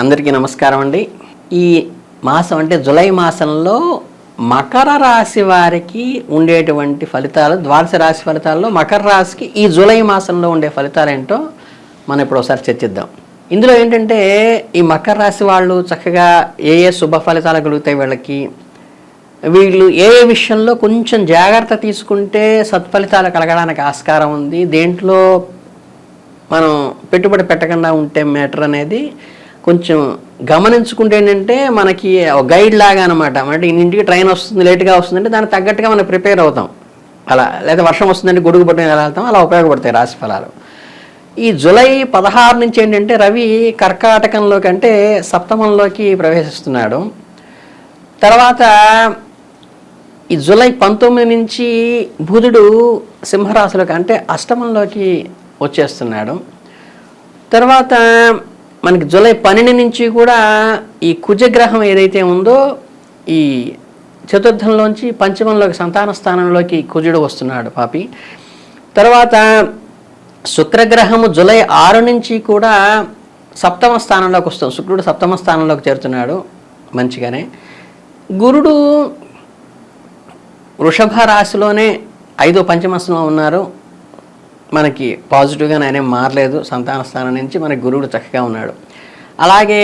అందరికీ నమస్కారం అండి. ఈ మాసం అంటే జూలై మాసంలో మకర రాశి వారికి ఉండేటువంటి ఫలితాలు, ద్వాదశ రాశి ఫలితాల్లో మకర రాశికి ఈ జూలై మాసంలో ఉండే ఫలితాలు ఏంటో మనం ఇప్పుడు ఒకసారి చర్చిద్దాం. ఇందులో ఏంటంటే ఈ మకర రాశి వాళ్ళు చక్కగా ఏ శుభ ఫలితాలు కలుగుతాయి, వీళ్ళు ఏ విషయంలో కొంచెం జాగ్రత్త తీసుకుంటే సత్ఫలితాలు కలగడానికి ఆస్కారం ఉంది, దేంట్లో మనం పెట్టుబడి పెట్టకుండా ఉంటే మ్యాటర్ అనేది కొంచెం గమనించుకుంటే ఏంటంటే మనకి గైడ్ లాగా అనమాట. అంటే ఇంటికి ట్రైన్ వస్తుంది, లేట్గా వస్తుందంటే దానికి తగ్గట్టుగా మనం ప్రిపేర్ అవుతాం. అలా లేదా వర్షం వస్తుందంటే గొడుగు పట్టుకుని ఎలా వెళ్తాం, అలా ఉపయోగపడతాయి రాశి ఫలాలు. ఈ జూలై 16 నుంచి ఏంటంటే రవి కర్కాటకంలోకి అంటే సప్తమంలోకి ప్రవేశిస్తున్నాడు. తర్వాత ఈ జూలై 19 నుంచి బుధుడు సింహరాశిలోకి అంటే అష్టమంలోకి వచ్చేస్తున్నాడు. తర్వాత మనకి జూలై 12 నుంచి కూడా ఈ కుజగ్రహం ఏదైతే ఉందో ఈ చతుర్థంలోంచి పంచమంలోకి సంతాన స్థానంలోకి కుజుడు వస్తున్నాడు పాపి. తర్వాత శుక్రగ్రహము జూలై 6 నుంచి కూడా సప్తమ స్థానంలోకి వస్తుంది. శుక్రుడు సప్తమ స్థానంలోకి చేరుతున్నాడు మంచిగానే. గురుడు వృషభ రాశిలోనే 5వ పంచమస్థంలో ఉన్నారు. మనకి పాజిటివ్గా ఆయనే మారలేదు. సంతాన స్థానం నుంచి మనకి గురువుడు చక్కగా ఉన్నాడు. అలాగే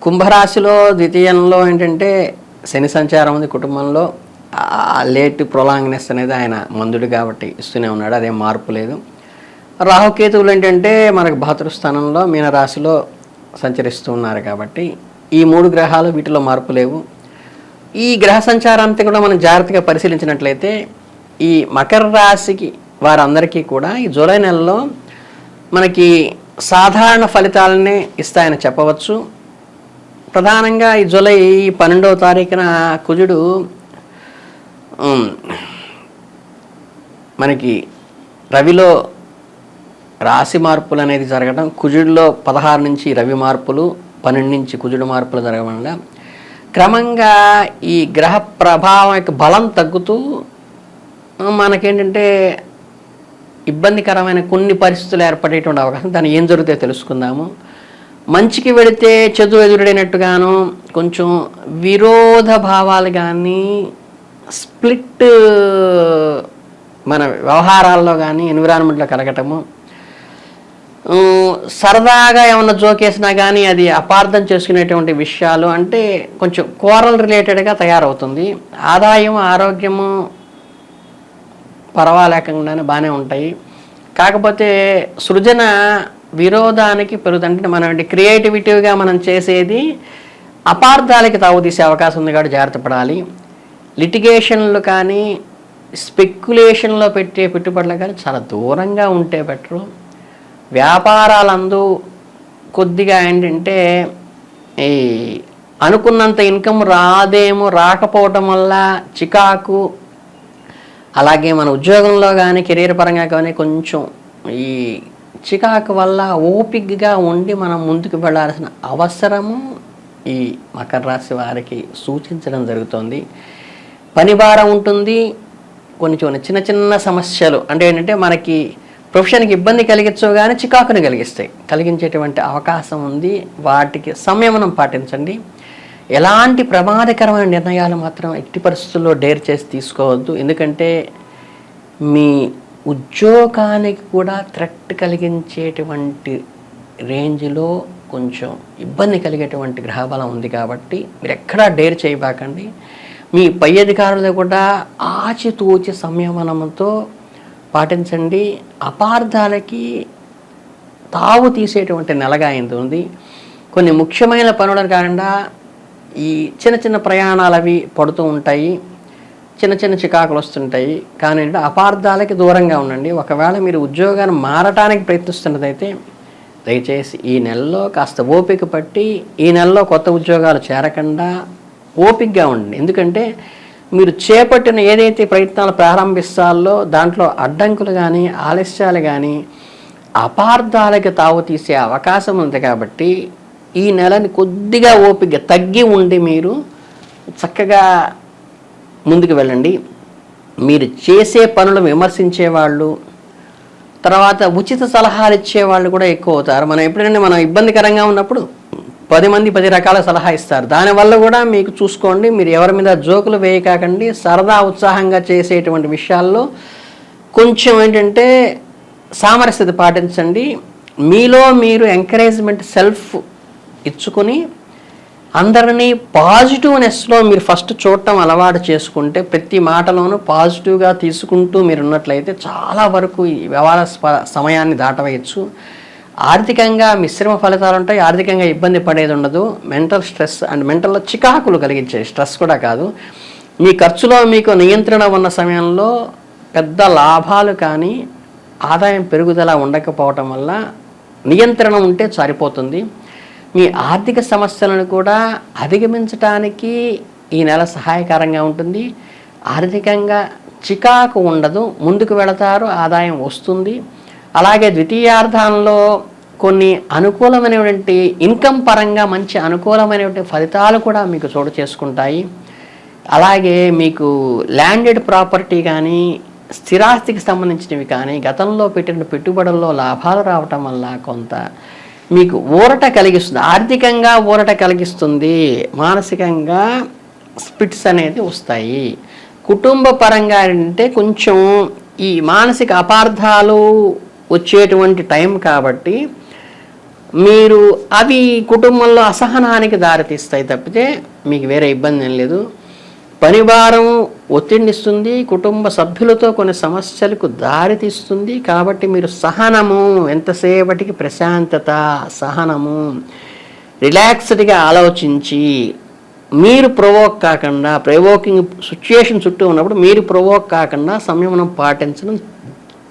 కుంభరాశిలో ద్వితీయంలో ఏంటంటే శని సంచారం ఉంది కుటుంబంలో. లేట్ ప్రొలాంగ్నెస్ అనేది ఆయన మందుడు కాబట్టి ఇస్తూనే ఉన్నాడు, అదేం మార్పు లేదు. రాహుకేతువులు ఏంటంటే మనకు భాతృస్థానంలో మీనరాశిలో సంచరిస్తూ ఉన్నారు కాబట్టి ఈ 3 గ్రహాలు వీటిలో మార్పు లేవు. ఈ గ్రహ సంచారాంతా కూడా మనం జాగ్రత్తగా పరిశీలించినట్లయితే ఈ మకర రాశికి వారందరికీ కూడా ఈ జూలై నెలలో మనకి సాధారణ ఫలితాలనే ఇస్తాయని చెప్పవచ్చు. ప్రధానంగా ఈ జూలై 12వ తారీఖున కుజుడు మనకి రవిలో రాశి మార్పులు అనేది జరగడం, కుజుడిలో 16 నుంచి రవి మార్పులు, 12 నుంచి కుజుడు మార్పులు జరగడం వల్ల క్రమంగా ఈ గ్రహ ప్రభావం యొక్క బలం తగ్గుతూ మనకేంటంటే ఇబ్బందికరమైన కొన్ని పరిస్థితులు ఏర్పడేటువంటి అవకాశం. దాన్ని ఏం జరుగుతాయో తెలుసుకుందాము. మంచికి వెళితే చెడు ఎదురుడైనట్టుగాను, కొంచెం విరోధ భావాలు కానీ, స్ప్లిట్ మన వ్యవహారాల్లో కానీ, ఎన్విరాన్మెంట్లో కలగటము, సరదాగా ఏమన్నా జోకేసినా కానీ అది అపార్థం చేసుకునేటువంటి విషయాలు, అంటే కొంచెం కోరల్ రిలేటెడ్గా తయారవుతుంది. ఆదాయం, ఆరోగ్యము పర్వాలేకుండానే బాగానే ఉంటాయి. కాకపోతే సృజన విరోధానికి పెరుగుతుంటే మనం క్రియేటివిటీగా మనం చేసేది అపార్థాలకి తావుతీసే అవకాశం ఉంది కాబట్టి జాగ్రత్త పడాలి. లిటిగేషన్లు కానీ, స్పెక్యులేషన్లో పెట్టే పెట్టుబడులు కానీ చాలా దూరంగా ఉంటే బెటరు. వ్యాపారాలందు కొద్దిగా ఏంటంటే ఈ అనుకున్నంత ఇన్కమ్ రాకపోవటం వల్ల చికాకు, అలాగే మన ఉద్యోగంలో కానీ కెరీర్ పరంగా కానీ కొంచెం ఈ చికాకు వల్ల ఓపికగా ఉండి మనం ముందుకు వెళ్ళాల్సిన అవసరము ఈ మకర రాశి వారికి సూచించడం జరుగుతుంది. పని భారం ఉంటుంది, కొన్ని చిన్న చిన్న సమస్యలు అంటే ఏంటంటే మనకి ప్రొఫెషన్కి ఇబ్బంది కలిగించో కానీ చికాకుని కలిగించేటువంటి అవకాశం ఉంది. వాటికి సంయమనం పాటించండి. ఎలాంటి ప్రమాదకరమైన నిర్ణయాలు మాత్రం ఎట్టి పరిస్థితుల్లో డేర్ చేసి తీసుకోవద్దు. ఎందుకంటే మీ ఉద్యోగానికి కూడా థ్రెట్ కలిగించేటువంటి రేంజ్లో కొంచెం ఇబ్బంది కలిగేటువంటి గ్రహబలం ఉంది కాబట్టి మీరు ఎక్కడా డేర్ చేయబాకండి. మీ పై అధికారులు కూడా ఆచితూచి సంయమనంతో పాటించండి. అపార్థాలకి తావు తీసేటువంటి నెలగా ఉంది. కొన్ని ముఖ్యమైన పనుల కాకుండా ఈ చిన్న ప్రయాణాలు అవి పడుతూ ఉంటాయి, చిన్న చికాకులు వస్తుంటాయి. కానీ అపార్థాలకి దూరంగా ఉండండి. ఒకవేళ మీరు ఉద్యోగాన్ని మారటానికి ప్రయత్నిస్తున్నదైతే దయచేసి ఈ నెలలో కాస్త ఓపిక పట్టి ఈ నెలలో కొత్త ఉద్యోగాలు చేరకుండా ఓపికగా ఉండండి. ఎందుకంటే మీరు చేపట్టిన ఏదైతే ప్రయత్నాలు ప్రారంభిస్తాలో దాంట్లో అడ్డంకులు కానీ, ఆలస్యాలు కానీ అపార్థాలకి తావు తీసే అవకాశం ఉంది. కాబట్టి ఈ నెలని కొద్దిగా ఓపిక తగ్గి ఉండి మీరు చక్కగా ముందుకు వెళ్ళండి. మీరు చేసే పనులు విమర్శించేవాళ్ళు, తర్వాత ఉచిత సలహాలు ఇచ్చేవాళ్ళు కూడా ఎక్కువ అవుతారు. మనం ఎప్పుడైనా మనం ఇబ్బందికరంగా ఉన్నప్పుడు 10 మంది 10 రకాల సలహా ఇస్తారు. దానివల్ల కూడా మీకు చూసుకోండి, మీరు ఎవరి మీద జోకులు వేయకాకండి. సరదా ఉత్సాహంగా చేసేటువంటి విషయాల్లో కొంచెం ఏంటంటే సామరస్యత పాటించండి. మీలో మీరు ఎంకరేజ్మెంట్ సెల్ఫ్ ఇచ్చుకొని అందరినీ పాజిటివ్నెస్లో మీరు ఫస్ట్ చూడటం అలవాటు చేసుకుంటే, ప్రతి మాటలోనూ పాజిటివ్గా తీసుకుంటూ మీరు ఉన్నట్లయితే చాలా వరకు ఈ వ్యవహార సమయాన్ని దాటవేయచ్చు. ఆర్థికంగా మిశ్రమ ఫలితాలు ఉంటాయి. ఆర్థికంగా ఇబ్బంది పడేది ఉండదు. మెంటల్ స్ట్రెస్ అండ్ మెంటల్లో చికాకులు కలిగించే స్ట్రెస్ కూడా కాదు. మీ ఖర్చులో మీకు నియంత్రణ ఉన్న సమయంలో పెద్ద లాభాలు కానీ ఆదాయం పెరుగుదల ఉండకపోవటం వల్ల నియంత్రణ ఉంటే సరిపోతుంది. మీ ఆర్థిక సమస్యలను కూడా అధిగమించడానికి ఈ నెల సహాయకరంగా ఉంటుంది. ఆర్థికంగా చికాకు ఉండదు, ముందుకు వెళతారు, ఆదాయం వస్తుంది. అలాగే ద్వితీయార్థంలో కొన్ని అనుకూలమైనటువంటి ఇన్కమ్ పరంగా మంచి అనుకూలమైనటువంటి ఫలితాలు కూడా మీకు చోటు చేసుకుంటాయి. అలాగే మీకు ల్యాండెడ్ ప్రాపర్టీ కానీ స్థిరాస్తికి సంబంధించినవి కానీ గతంలో పెట్టిన పెట్టుబడుల్లో లాభాలు రావటం వల్ల కొంత మీకు ఊరట కలిగిస్తుంది. ఆర్థికంగా ఊరట కలిగిస్తుంది, మానసికంగా స్పిట్స్ అనేది వస్తాయి. కుటుంబ పరంగా అంటే కొంచెం ఈ మానసిక అపార్థాలు వచ్చేటువంటి టైం కాబట్టి మీరు అవి కుటుంబంలో అసహనానికి దారితీస్తాయి తప్పితే మీకు వేరే ఇబ్బంది ఏం లేదు. పనిభారం ఒత్తిడినిస్తుంది, కుటుంబ సభ్యులతో కొన్ని సమస్యలకు దారితీస్తుంది. కాబట్టి మీరు సహనము, ఎంతసేపటికి ప్రశాంతత, సహనము, రిలాక్స్డ్గా ఆలోచించి మీరు ప్రొవోక్ కాకుండా, ప్రొవోకింగ్ సిచ్యుయేషన్ చుట్టూ ఉన్నప్పుడు మీరు ప్రొవోక్ కాకుండా సంయమనం పాటించడం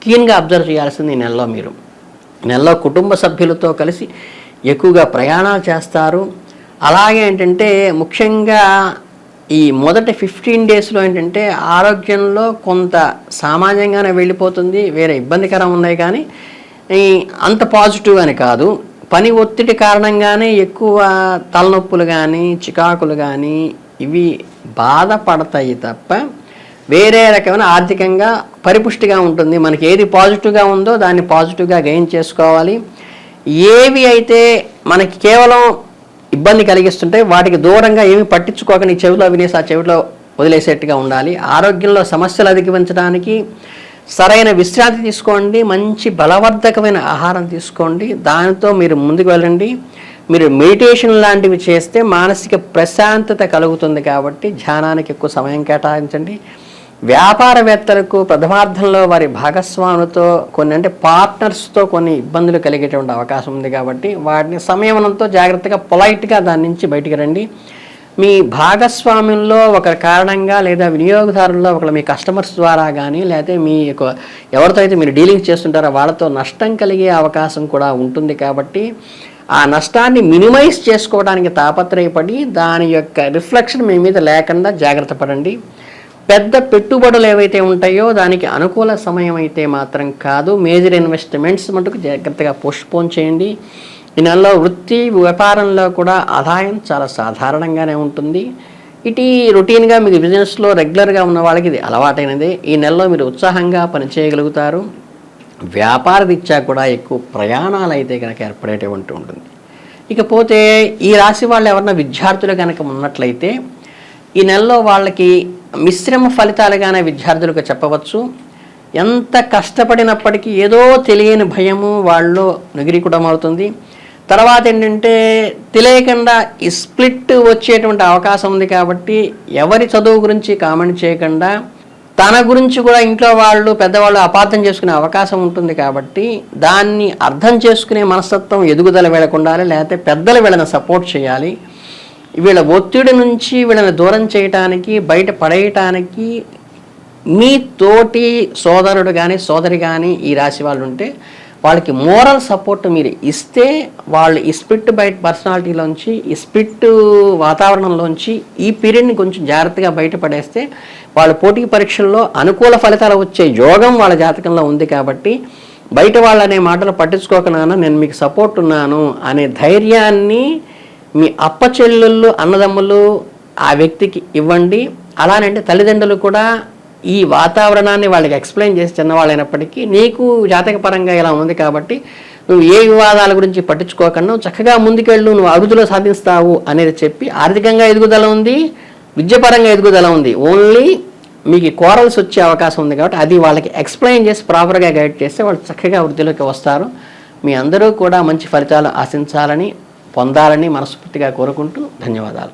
క్లీన్గా అబ్జర్వ్ చేయాల్సింది. ఈ నెలలో కుటుంబ సభ్యులతో కలిసి ఎక్కువగా ప్రయాణాలు చేస్తారు. అలాగే ఏంటంటే ముఖ్యంగా ఈ మొదటి 15 డేస్లో ఏంటంటే ఆరోగ్యంలో కొంత సామాన్యంగానే వెళ్ళిపోతుంది, వేరే ఇబ్బందికరం ఉన్నాయి కానీ అంత పాజిటివ్ అని కాదు. పని ఒత్తిడి కారణంగానే ఎక్కువ తలనొప్పులు కానీ చికాకులు కానీ ఇవి బాధపడతాయి తప్ప వేరే రకమైన ఆర్థికంగా పరిపుష్టిగా ఉంటుంది. మనకి ఏది పాజిటివ్గా ఉందో దాన్ని పాజిటివ్గా గెయిన్ చేసుకోవాలి. ఏవి అయితే మనకి కేవలం ఇబ్బంది కలిగిస్తుంటే వాటికి దూరంగా ఏమి పట్టించుకోకుండా ఈ చెవిలో వినేసి ఆ చెవిలో వదిలేసేట్టుగా ఉండాలి. ఆరోగ్యంలో సమస్యలు అధిగమించడానికి సరైన విశ్రాంతి తీసుకోండి, మంచి బలవర్ధకమైన ఆహారం తీసుకోండి, దానితో మీరు ముందుకు వెళ్ళండి. మీరు మెడిటేషన్ లాంటివి చేస్తే మానసిక ప్రశాంతత కలుగుతుంది కాబట్టి ధ్యానానికి ఎక్కువ సమయం కేటాయించండి. వ్యాపారవేత్తలకు ప్రథమార్థంలో వారి భాగస్వాములతో కొన్ని అంటే పార్ట్నర్స్తో కొన్ని ఇబ్బందులు కలిగేటువంటి అవకాశం ఉంది కాబట్టి వాటిని సంయమనంతో జాగ్రత్తగా పొలైట్గా దాని నుంచి బయటికి రండి. మీ భాగస్వామ్యంలో ఒక కారణంగా లేదా వినియోగదారుల్లో ఒకరు మీ కస్టమర్స్ ద్వారా కానీ లేకపోతే మీ ఎవరితో అయితే మీరు డీలింగ్స్ చేస్తుంటారో వాళ్ళతో నష్టం కలిగే అవకాశం కూడా ఉంటుంది కాబట్టి ఆ నష్టాన్ని మినిమైజ్ చేసుకోవడానికి తాపత్రయపడి దాని యొక్క రిఫ్లెక్షన్ మీ మీద లేకుండా జాగ్రత్త పడండి. పెద్ద పెట్టుబడులు ఏవైతే ఉంటాయో దానికి అనుకూల సమయం అయితే మాత్రం కాదు. మేజర్ ఇన్వెస్ట్మెంట్స్ మటుకు జాగ్రత్తగా పోస్ట్పోన్ చేయండి. ఈ నెలలో వృత్తి వ్యాపారంలో కూడా ఆదాయం చాలా సాధారణంగానే ఉంటుంది. ఇటు రొటీన్గా మీకు బిజినెస్లో రెగ్యులర్గా ఉన్న వాళ్ళకి ఇది అలవాటైనదే. ఈ నెలలో మీరు ఉత్సాహంగా పనిచేయగలుగుతారు. వ్యాపార రీత్యా కూడా ఎక్కువ ప్రయాణాలు అయితే కనుక ఏర్పడేటువంటి ఉంటుంది. ఇకపోతే ఈ రాశి వాళ్ళు ఎవరన్నా విద్యార్థులు కనుక ఉన్నట్లయితే ఈ నెలలో వాళ్ళకి మిశ్రమ ఫలితాలుగానే విద్యార్థులకు చెప్పవచ్చు. ఎంత కష్టపడినప్పటికీ ఏదో తెలియని భయము వాళ్ళు నిగిరీకృతం అవుతుంది. తర్వాత ఏంటంటే తెలియకుండా ఈ స్ప్లిట్ వచ్చేటువంటి అవకాశం ఉంది కాబట్టి ఎవరి చదువు గురించి కామెంట్ చేయకుండా తన గురించి కూడా ఇంట్లో వాళ్ళు పెద్దవాళ్ళు అపార్థం చేసుకునే అవకాశం ఉంటుంది కాబట్టి దాన్ని అర్థం చేసుకునే మనస్తత్వం ఎదుగుదల వీళ్ళకుండాలి, లేకపోతే పెద్దలు వీళ్ళని సపోర్ట్ చేయాలి. వీళ్ళ ఒత్తిడి నుంచి వీళ్ళని దూరం చేయటానికి బయట పడేయటానికి మీ తోటి సోదరుడు కానీ సోదరి కానీ ఈ రాశి వాళ్ళు ఉంటే వాళ్ళకి మోరల్ సపోర్ట్ మీరు ఇస్తే వాళ్ళు ఈ స్పిట్ బయట పర్సనాలిటీలోంచి ఈ స్పిట్ వాతావరణంలోంచి ఈ పీరియడ్ని కొంచెం జాగ్రత్తగా బయటపడేస్తే వాళ్ళ పోటీ పరీక్షల్లో అనుకూల ఫలితాలు వచ్చే యోగం వాళ్ళ జాతకంలో ఉంది కాబట్టి బయట వాళ్ళు అనే మాటలు పట్టించుకోకనానా నేను మీకు సపోర్ట్ ఉన్నాను అనే ధైర్యాన్ని మీ అప్పచెల్లెళ్ళు అన్నదమ్ములు ఆ వ్యక్తికి ఇవ్వండి. అలానంటే తల్లిదండ్రులు కూడా ఈ వాతావరణాన్ని వాళ్ళకి ఎక్స్ప్లెయిన్ చేసి చిన్నవాళ్ళైనప్పటికీ నీకు జాతకపరంగా ఇలా ఉంది కాబట్టి నువ్వు ఏ వివాదాల గురించి పట్టించుకోకుండా నువ్వు చక్కగా ముందుకెళ్ళు, నువ్వు అభివృద్ధిలో సాధిస్తావు అనేది చెప్పి ఆర్థికంగా ఎదుగుదల ఉంది, విద్యాపరంగా ఎదుగుదల ఉంది. ఓన్లీ మీకు కోరల్స్ వచ్చే అవకాశం ఉంది కాబట్టి అది వాళ్ళకి ఎక్స్ప్లెయిన్ చేసి ప్రాపర్గా గైడ్ చేస్తే వాళ్ళు చక్కగా వృద్ధిలోకి వస్తారు. మీ అందరూ కూడా మంచి ఫలితాలు ఆశించాలని, పొందాలని మనస్ఫూర్తిగా కోరుకుంటూ ధన్యవాదాలు.